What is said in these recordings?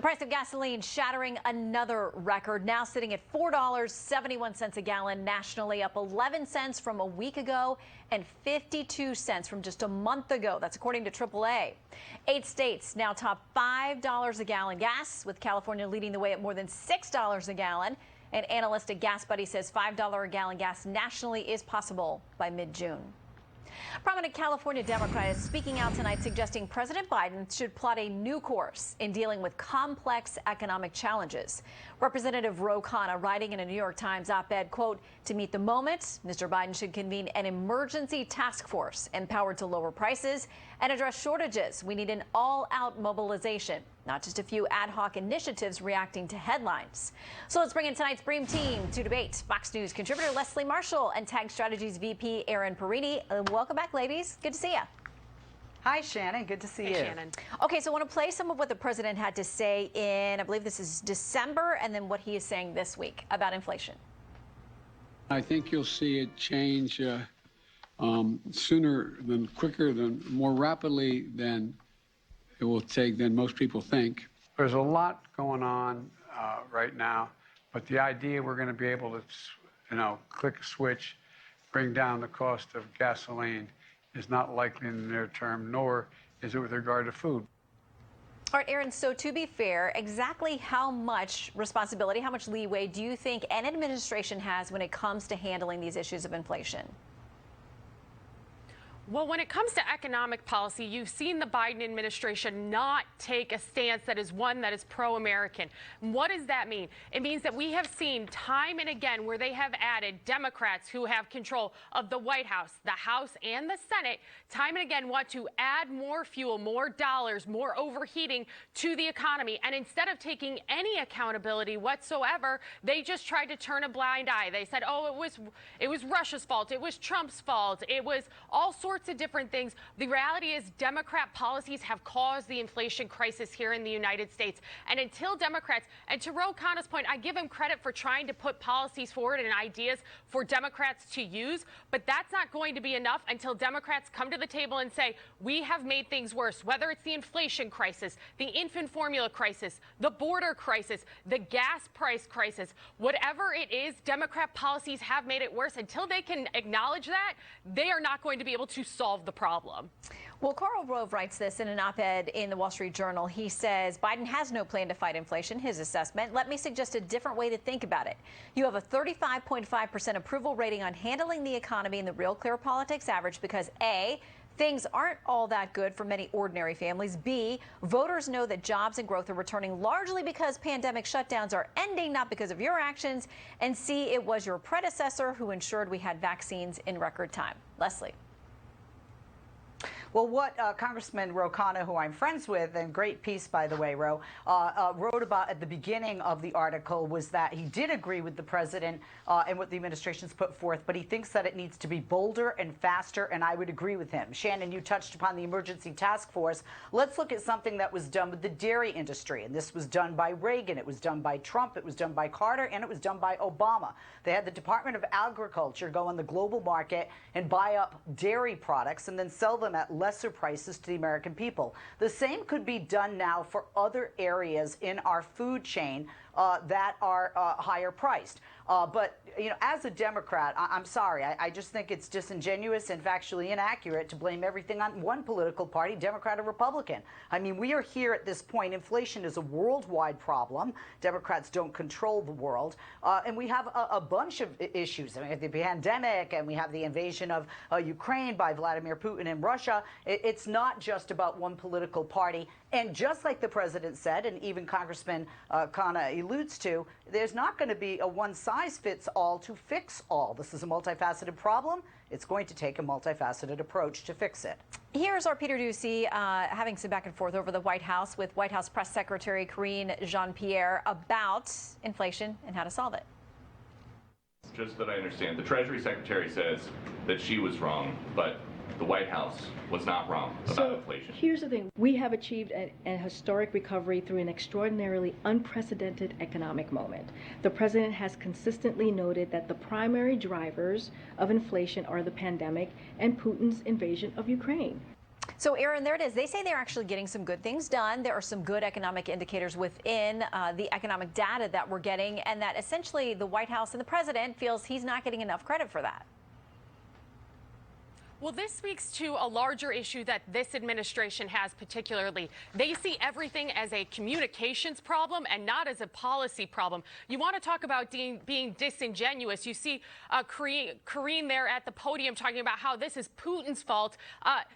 The price of gasoline shattering another record, now sitting at $4.71 a gallon nationally, up 11 cents from a week ago and 52 cents from just a month ago. That's according to AAA. 8 states now top $5 a gallon gas, with California leading the way at more than $6 a gallon. An analyst at Gas Buddy says $5 a gallon gas nationally is possible by mid-June. Prominent California Democrat is speaking out tonight, suggesting President Biden should plot a new course in dealing with complex economic challenges. Representative Ro Khanna, writing in a New York Times op-ed, quote, "To meet the moment, Mr. Biden should convene an emergency task force empowered to lower prices and address shortages. We need an all-out mobilization, not just a few ad hoc initiatives reacting to headlines." So let's bring in tonight's Bream team to debate. Fox News contributor Leslie Marshall and Tag Strategies VP Erin Perini. Welcome back, ladies. Good to see you. Hi, Shannon. Good to see you. Shannon. Okay, so I want to play some of what the president had to say in, I believe this is December, and then what he is saying this week about inflation. I think you'll see it change sooner than quicker, than more rapidly than it will take than most people think. There's a lot going on right now, but the idea we're going to be able to, click a switch, bring down the cost of gasoline is not likely in the near term, nor is it with regard to food. All right, Erin, so to be fair, exactly how much responsibility, how much leeway do you think an administration has when it comes to handling these issues of inflation? Well, when it comes to economic policy, you've seen the Biden administration not take a stance that is one that is pro-American. What does that mean? It means that we have seen time and again where they have added Democrats who have control of the White House, the House, and the Senate, time and again want to add more fuel, more dollars, more overheating to the economy. And instead of taking any accountability whatsoever, they just tried to turn a blind eye. They said, oh, it was Russia's fault. It was Trump's fault. It was all sorts of different things. The reality is Democrat policies have caused the inflation crisis here in the United States. And until Democrats, and to Ro Khanna's point, I give him credit for trying to put policies forward and ideas for Democrats to use, but that's not going to be enough until Democrats come to the table and say, we have made things worse, whether it's the inflation crisis, the infant formula crisis, the border crisis, the gas price crisis, whatever it is, Democrat policies have made it worse. Until they can acknowledge that, they are not going to be able to solve the problem. Well, Karl Rove writes this in an op-ed in the Wall Street Journal. He says Biden has no plan to fight inflation, his assessment. Let me suggest a different way to think about it. You have a 35.5% approval rating on handling the economy in the Real Clear Politics average because A, things aren't all that good for many ordinary families. B, voters know that jobs and growth are returning largely because pandemic shutdowns are ending, not because of your actions. And C, it was your predecessor who ensured we had vaccines in record time. Leslie. Well, what Congressman Ro Khanna, who I'm friends with, and great piece, by the way, Ro, wrote about at the beginning of the article was that he did agree with the president and what the administration's put forth, but he thinks that it needs to be bolder and faster, and I would agree with him. Shannon, you touched upon the emergency task force. Let's look at something that was done with the dairy industry, and this was done by Reagan, it was done by Trump, it was done by Carter, and it was done by Obama. They had the Department of Agriculture go on the global market and buy up dairy products and then sell them at lesser prices to the American people. The same could be done now for other areas in our food chain that are higher priced. But, as a Democrat, I'm sorry. I just think it's disingenuous and factually inaccurate to blame everything on one political party, Democrat or Republican. I mean, we are here at this point. Inflation is a worldwide problem. Democrats don't control the world. And we have a bunch of issues. I mean, we have the pandemic and we have the invasion of Ukraine by Vladimir Putin and Russia. It's not just about one political party. And just like the president said, and even Congressman Khanna alludes to, there's not going to be a one-size-fits-all to fix all. This is a multifaceted problem. It's going to take a multifaceted approach to fix it. Here's our Peter Doocy having some back and forth over the White House with White House Press Secretary Karine Jean-Pierre about inflation and how to solve it. Just that I understand, the Treasury Secretary says that she was wrong, but the White House was not wrong about inflation. Here's the thing. We have achieved a historic recovery through an extraordinarily unprecedented economic moment. The president has consistently noted that the primary drivers of inflation are the pandemic and Putin's invasion of Ukraine. So, Aaron, there it is. They say they're actually getting some good things done. There are some good economic indicators within the economic data that we're getting, and that essentially the White House and the president feels he's not getting enough credit for that. Well, this speaks to a larger issue that this administration has particularly. They see everything as a communications problem and not as a policy problem. You want to talk about being disingenuous. You see Karine there at the podium talking about how this is Putin's fault.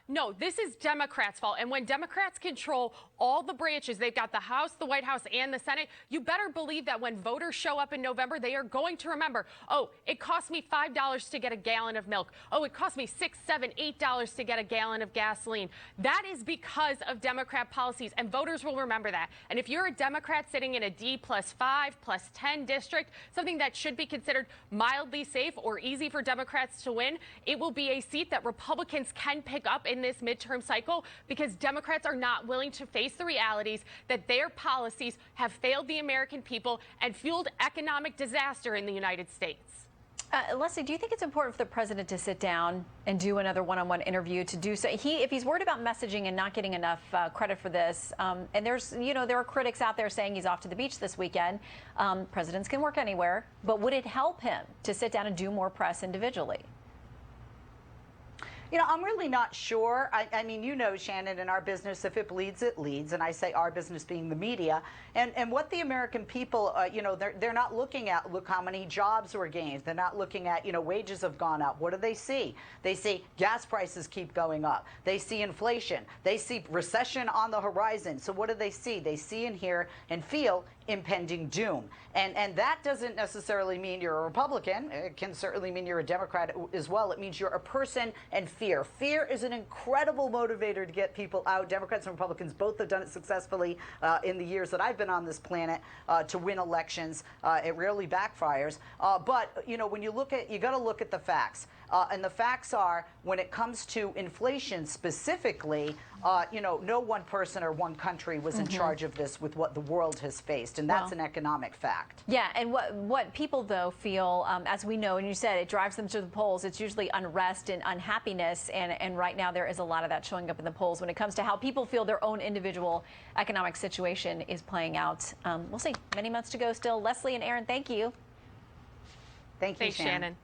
No, this is Democrats' fault. And when Democrats control all the branches, they've got the House, the White House, and the Senate, you better believe that when voters show up in November, they are going to remember, oh, it cost me $5 to get a gallon of milk. Oh, it cost me $6, $7, $8 to get a gallon of gasoline. That is because of Democrat policies, and voters will remember that. And if you're a Democrat sitting in a D+5, +10 district, something that should be considered mildly safe or easy for Democrats to win, it will be a seat that Republicans can pick up in this midterm cycle because Democrats are not willing to face the realities that their policies have failed the American people and fueled economic disaster in the United States. Leslie, do you think it's important for the president to sit down and do another one-on-one interview to do so? If he's worried about messaging and not getting enough credit for this, and there are critics out there saying he's off to the beach this weekend. Presidents can work anywhere, but would it help him to sit down and do more press individually? You know, I'm really not sure. I mean, you know, Shannon, in our business, if it bleeds, it leads. And I say our business being the media. And what the American people, you know, they're not looking at, look how many jobs were gained. They're not looking at, you know, wages have gone up. What do they see? They see gas prices keep going up. They see inflation. They see recession on the horizon. So what do they see? They see and hear and feel impending doom. And that doesn't necessarily mean you're a Republican. It can certainly mean you're a Democrat as well. It means you're a person and fear. Fear is an incredible motivator to get people out. Democrats and Republicans both have done it successfully in the years that I've been on this planet to win elections. It rarely backfires. But, you know, when you look at, you got to look at the facts. And the facts are, when it comes to inflation specifically, you know, no one person or one country was in charge of this with what the world has faced. And that's an economic fact. Yeah, and what people, though, feel, as we know, and you said it drives them to the polls, it's usually unrest and unhappiness. And right now there is a lot of that showing up in the polls when it comes to how people feel their own individual economic situation is playing out. We'll see. Many months to go still. Leslie and Aaron, thank you. Thank you, Thanks, Shannon.